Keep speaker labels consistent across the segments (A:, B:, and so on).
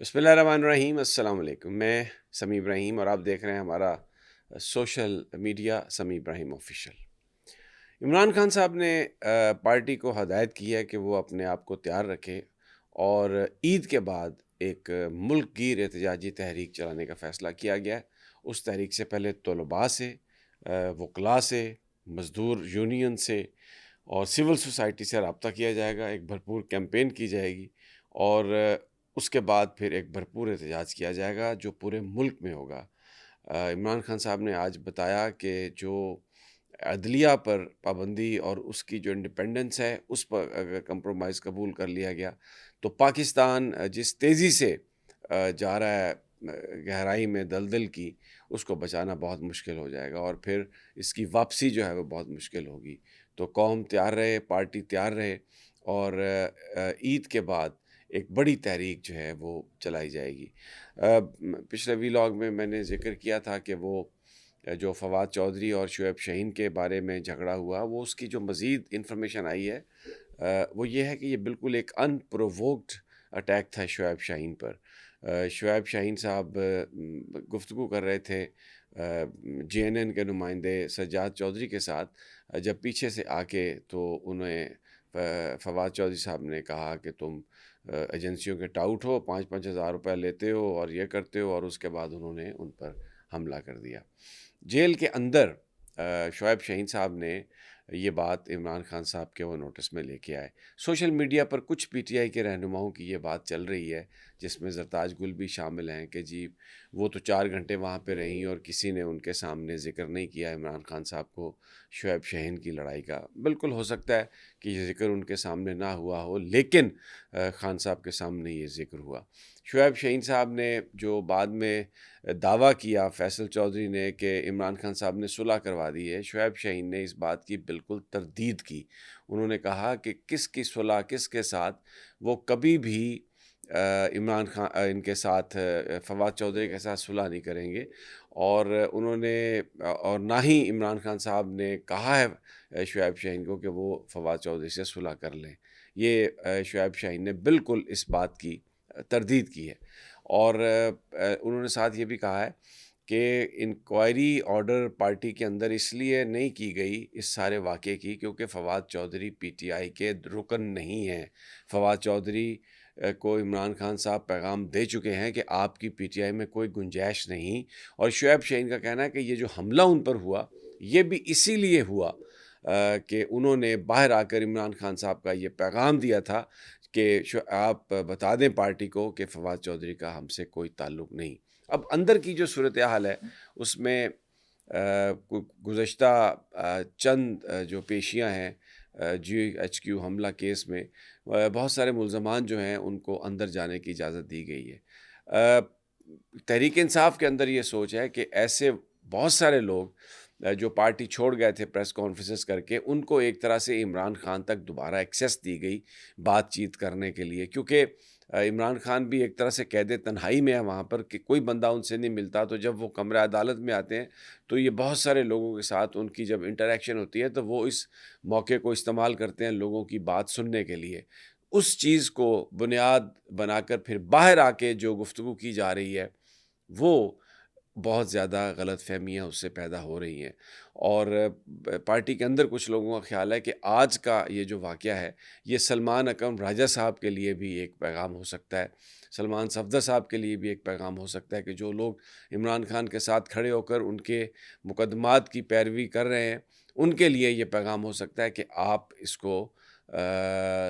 A: बिस्मिल्लाहिर्रहमानिर्रहीम। अस्सलाम वालेकुम। मैं समी इब्राहिम और आप देख रहे हैं हमारा सोशल मीडिया समी इब्राहिम ऑफिशियल। इमरान खान साहब ने पार्टी को हदायत की है कि वो अपने आप को तैयार रखे और ईद के बाद एक मुल्क गिर एहतजाजी तहरीक चलाने का फ़ैसला किया गया है। उस तहरीक से पहले तलबा से, वकला से, मज़दूर यूनियन से और सिविल सोसाइटी से रब्ता किया जाएगा। एक भरपूर कैंपेन की जाएगी और उसके बाद फिर एक भरपूर एहतजाज किया जाएगा जो पूरे मुल्क में होगा। इमरान खान साहब ने आज बताया कि जो अदलिया पर पाबंदी और उसकी जो इंडिपेंडेंस है उस पर अगर कंप्रोमाइज़ कबूल कर लिया गया तो पाकिस्तान जिस तेज़ी से जा रहा है गहराई में दलदल की, उसको बचाना बहुत मुश्किल हो जाएगा और फिर इसकी वापसी जो है वो बहुत मुश्किल होगी। तो कौम तैयार रहे, पार्टी तैयार रहे और ईद के बाद एक बड़ी तहरीक जो है वो चलाई जाएगी। पिछले वीलॉग में मैंने ज़िक्र किया था कि वो जो फवाद चौधरी और शुएब शाहीन के बारे में झगड़ा हुआ, वो उसकी जो मज़ीद इन्फॉर्मेशन आई है वो ये है कि ये बिल्कुल एक अनप्रोवोक्ड अटैक था शुएब शाहीन पर। शुएब शाहीन साहब गुफ्तगू कर रहे थे जेएनएन के नुमाइंदे सज्जाद चौधरी के साथ, जब पीछे से आके तो उन्हें फवाद चौधरी साहब ने कहा कि तुम एजेंसियों के टाउट हो, 5-5 हज़ार रुपये लेते हो और ये करते हो, और उसके बाद उन्होंने उन पर हमला कर दिया। जेल के अंदर शुएब शाहीन साहब ने ये बात इमरान खान साहब के वो नोटिस में लेके आए। सोशल मीडिया पर कुछ पीटीआई के रहनुमाओं की ये बात चल रही है, जिसमें ज़रताज गुल भी शामिल हैं, कि जी वो तो 4 घंटे वहाँ पे रहीं और किसी ने उनके सामने ज़िक्र नहीं किया इमरान खान साहब को शुएब शाहीन की लड़ाई का। बिल्कुल हो सकता है कि ये ज़िक्र उनके सामने ना हुआ हो, लेकिन खान साहब के सामने ये ज़िक्र हुआ। शुएब शाहीन साहब ने जो बाद में दावा किया फैसल चौधरी ने कि इमरान खान साहब ने सुलह करवा दी है, शुएब शाहीन ने इस बात की बिल्कुल तरदीद की। उन्होंने कहा कि किसकी सुलह किसके साथ, वो कभी भी इमरान खान इनके साथ फवाद चौधरी के साथ सुलह नहीं करेंगे और उन्होंने और ना ही इमरान खान साहब ने कहा है शुएब शाहीन को कि वो फवाद चौधरी से सुलह कर लें। ये शुएब शाहीन ने बिल्कुल इस बात की तरदीद की है और उन्होंने साथ ये भी कहा है कि इंक्वायरी ऑर्डर पार्टी के अंदर इसलिए नहीं की गई इस सारे वाक़े की क्योंकि फवाद चौधरी पीटीआई के रुकन नहीं हैं। फवाद चौधरी को इमरान खान साहब पैगाम दे चुके हैं कि आपकी पीटीआई में कोई गुंजाइश नहीं, और शुएब शाहीन का कहना है कि ये जो हमला उन पर हुआ ये भी इसीलिए हुआ कि उन्होंने बाहर आकर इमरान खान साहब का ये पैगाम दिया था कि आप बता दें पार्टी को कि फवाद चौधरी का हमसे कोई ताल्लुक़ नहीं। अब अंदर की जो सूरत हाल है उसमें गुज़श्ता चंद जो पेशियाँ हैं GHQ हमला केस में बहुत सारे मुल्ज़मान जो हैं उनको अंदर जाने की इजाज़त दी गई है। तहरीक इंसाफ के अंदर ये सोच है कि ऐसे बहुत सारे लोग जो पार्टी छोड़ गए थे प्रेस कॉन्फ्रेंसेस करके, उनको एक तरह से इमरान खान तक दोबारा एक्सेस दी गई बातचीत करने के लिए, क्योंकि इमरान खान भी एक तरह से कैद तन्हाई में है वहाँ पर कि कोई बंदा उनसे नहीं मिलता। तो जब वो कमरा अदालत में आते हैं तो ये बहुत सारे लोगों के साथ उनकी जब इंटरेक्शन होती है तो वो इस मौके को इस्तेमाल करते हैं लोगों की बात सुनने के लिए। उस चीज़ को बुनियाद बनाकर फिर बाहर आके जो गुफ्तगू की जा रही है वो बहुत ज़्यादा गलतफ़हमियाँ उससे पैदा हो रही हैं और पार्टी के अंदर कुछ लोगों का ख़्याल है कि आज का ये जो वाक़या है ये सलमान अकरम राजा साहब के लिए भी एक पैगाम हो सकता है, सलमान सफदर साहब के लिए भी एक पैगाम हो सकता है कि जो लोग इमरान खान के साथ खड़े होकर उनके मुकदमात की पैरवी कर रहे हैं, उनके लिए ये पैगाम हो सकता है कि आप इसको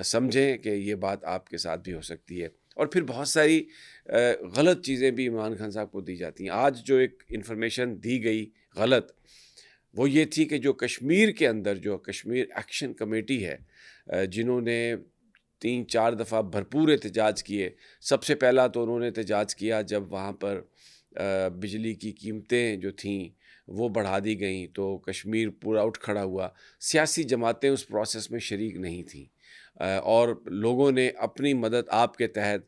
A: समझें कि ये बात आपके साथ भी हो सकती है। और फिर बहुत सारी गलत चीज़ें भी इमरान खान साहब को दी जाती हैं। आज जो एक इन्फॉर्मेशन दी गई गलत, वो ये थी कि जो कश्मीर के अंदर जो कश्मीर एक्शन कमेटी है जिन्होंने 3-4 दफ़ा भरपूर एहतजाज किए। सबसे पहला तो उन्होंने एहतजाज किया जब वहाँ पर बिजली की कीमतें जो थीं वो बढ़ा दी गईं तो कश्मीर पूरा उठ खड़ा हुआ। सियासी जमातें उस प्रोसेस में शरीक नहीं थीं और लोगों ने अपनी मदद आप के तहत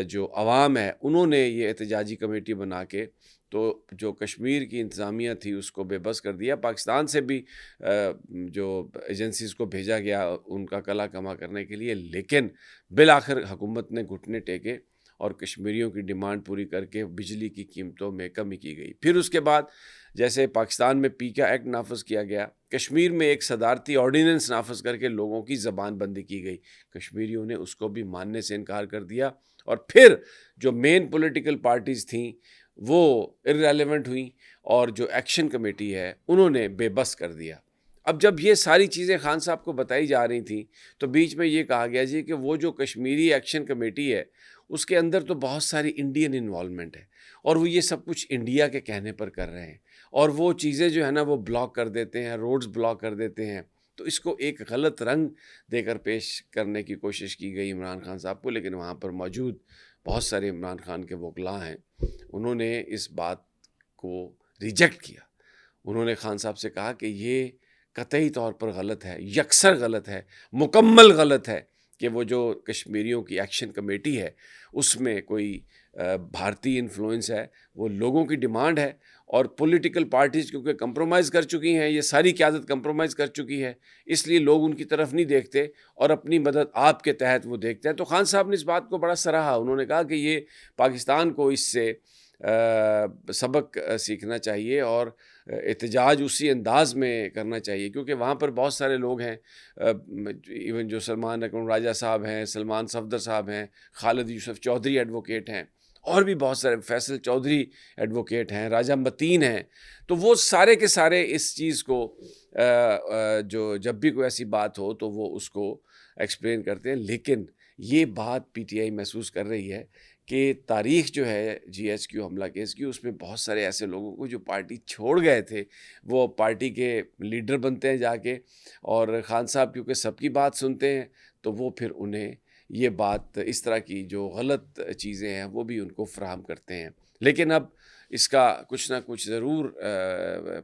A: जो अवाम है उन्होंने ये एहतजाजी कमेटी बना के तो जो कश्मीर की इंतज़ामिया थी उसको बेबस कर दिया। पाकिस्तान से भी जो एजेंसीज़ को भेजा गया उनका कला कमा करने के लिए, लेकिन बिल आखिर हुकूमत ने घुटने टेके اور کشمیریوں کی ڈیمانڈ پوری کر کے بجلی کی قیمتوں میں کمی کی گئی۔ پھر اس کے بعد جیسے پاکستان میں پیکا ایکٹ نافذ کیا گیا، کشمیر میں ایک صدارتی آرڈیننس نافذ کر کے لوگوں کی زبان بندی کی گئی، کشمیریوں نے اس کو بھی ماننے سے انکار کر دیا، اور پھر جو مین پولیٹیکل پارٹیز تھیں وہ ارریلیونٹ ہوئیں، اور جو ایکشن کمیٹی ہے انہوں نے بے بس کر دیا۔ اب جب یہ ساری چیزیں خان صاحب کو بتائی جا رہی تھیں تو بیچ میں یہ کہا گیا جی کہ وہ جو کشمیری ایکشن کمیٹی ہے اس کے اندر تو بہت ساری انڈین انوالومنٹ ہے، اور وہ یہ سب کچھ انڈیا کے کہنے پر کر رہے ہیں، اور وہ چیزیں جو ہے نا وہ بلاک کر دیتے ہیں، روڈز بلاک کر دیتے ہیں۔ تو اس کو ایک غلط رنگ دے کر پیش کرنے کی کوشش کی گئی عمران خان صاحب کو، لیکن وہاں پر موجود بہت سارے عمران خان کے وکلاء ہیں، انہوں نے اس بات کو ریجیکٹ کیا۔ انہوں نے خان صاحب سے کہا کہ یہ قطعی طور پر غلط ہے، یکسر غلط ہے، مکمل غلط ہے کہ وہ جو کشمیریوں کی ایکشن کمیٹی ہے اس میں کوئی بھارتی انفلوئنس ہے، وہ لوگوں کی ڈیمانڈ ہے، اور پولیٹیکل پارٹیز کیونکہ کمپرومائز کر چکی ہیں، یہ ساری قیادت کمپرومائز کر چکی ہے، اس لیے لوگ ان کی طرف نہیں دیکھتے اور اپنی مدد آپ کے تحت وہ دیکھتے ہیں۔ تو خان صاحب نے اس بات کو بڑا سراہا، انہوں نے کہا کہ یہ پاکستان کو اس سے سبق سیکھنا چاہیے اور احتجاج اسی انداز میں کرنا چاہیے، کیونکہ وہاں پر بہت سارے لوگ ہیں، ایون جو سلمان اکرم راجہ صاحب ہیں، سلمان صفدر صاحب ہیں، خالد یوسف چودھری ایڈوکیٹ ہیں، اور بھی بہت سارے، فیصل چودھری ایڈوکیٹ ہیں، راجہ متین ہیں، تو وہ سارے کے سارے اس چیز کو جو جب بھی کوئی ایسی بات ہو تو وہ اس کو ایکسپلین کرتے ہیں۔ لیکن یہ بات پی ٹی آئی محسوس کر رہی ہے کہ تاریخ جو ہے جی ایچ کیو حملہ کیس کی، اس میں بہت سارے ایسے لوگوں کو جو پارٹی چھوڑ گئے تھے وہ پارٹی کے لیڈر بنتے ہیں جا کے، اور خان صاحب کیونکہ سب کی بات سنتے ہیں تو وہ پھر انہیں یہ بات، اس طرح کی جو غلط چیزیں ہیں وہ بھی ان کو فراہم کرتے ہیں۔ لیکن اب اس کا کچھ نہ کچھ ضرور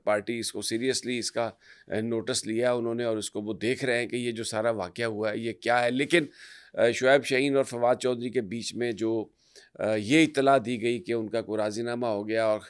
A: پارٹی اس کو سیریسلی اس کا نوٹس لیا انہوں نے، اور اس کو وہ دیکھ رہے ہیں کہ یہ جو سارا واقعہ ہوا ہے یہ کیا ہے۔ لیکن شعیب شاہین اور فواد چودھری کے بیچ میں جو یہ اطلاع دی گئی کہ ان کا کوئی راضی نامہ ہو گیا اور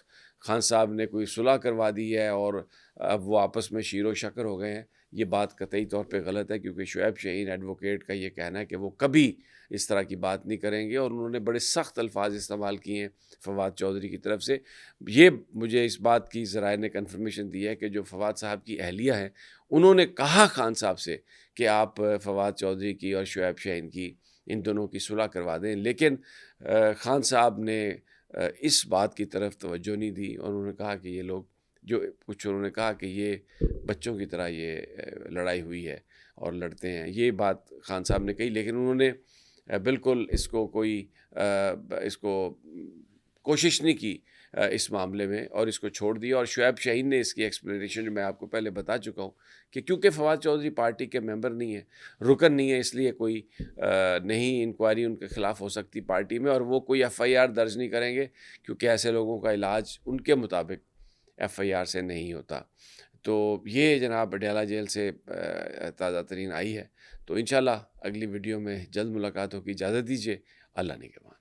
A: خان صاحب نے کوئی صلح کروا دی ہے اور اب وہ آپس میں شیر و شکر ہو گئے ہیں، یہ بات قطعی طور پہ غلط ہے، کیونکہ شعیب شاہین ایڈوکیٹ کا یہ کہنا ہے کہ وہ کبھی اس طرح کی بات نہیں کریں گے، اور انہوں نے بڑے سخت الفاظ استعمال کیے ہیں فواد چودھری کی طرف سے۔ یہ مجھے اس بات کی ذرائع نے کنفرمیشن دی ہے کہ جو فواد صاحب کی اہلیہ ہیں انہوں نے کہا خان صاحب سے کہ آپ فواد چودھری کی اور شعیب شاہین کی، ان دونوں کی صلح کروا دیں، لیکن خان صاحب نے اس بات کی طرف توجہ نہیں دی، اور انہوں نے کہا کہ یہ لوگ جو کچھ، انہوں نے کہا کہ یہ بچوں کی طرح یہ لڑائی ہوئی ہے اور لڑتے ہیں، یہ بات خان صاحب نے کہی، لیکن انہوں نے بالکل اس کو کوئی اس کو کوشش نہیں کی اس معاملے میں، اور اس کو چھوڑ دیا۔ اور شعیب شاہین نے اس کی ایکسپلینیشن جو میں آپ کو پہلے بتا چکا ہوں کہ کیونکہ فواد چودھری پارٹی کے ممبر نہیں ہے، رکن نہیں ہے، اس لیے کوئی نہیں انکوائری ان کے خلاف ہو سکتی پارٹی میں، اور وہ کوئی ایف آئی آر درج نہیں کریں گے، کیونکہ ایسے لوگوں کا علاج ان کے مطابق ایف آئی آر سے نہیں ہوتا۔ تو یہ جناب اڈیالہ جیل سے تازہ ترین آئی ہے، تو انشاءاللہ اگلی ویڈیو میں جلد ملاقات ہوگی۔ اجازت دیجیے، اللہ نگہبان۔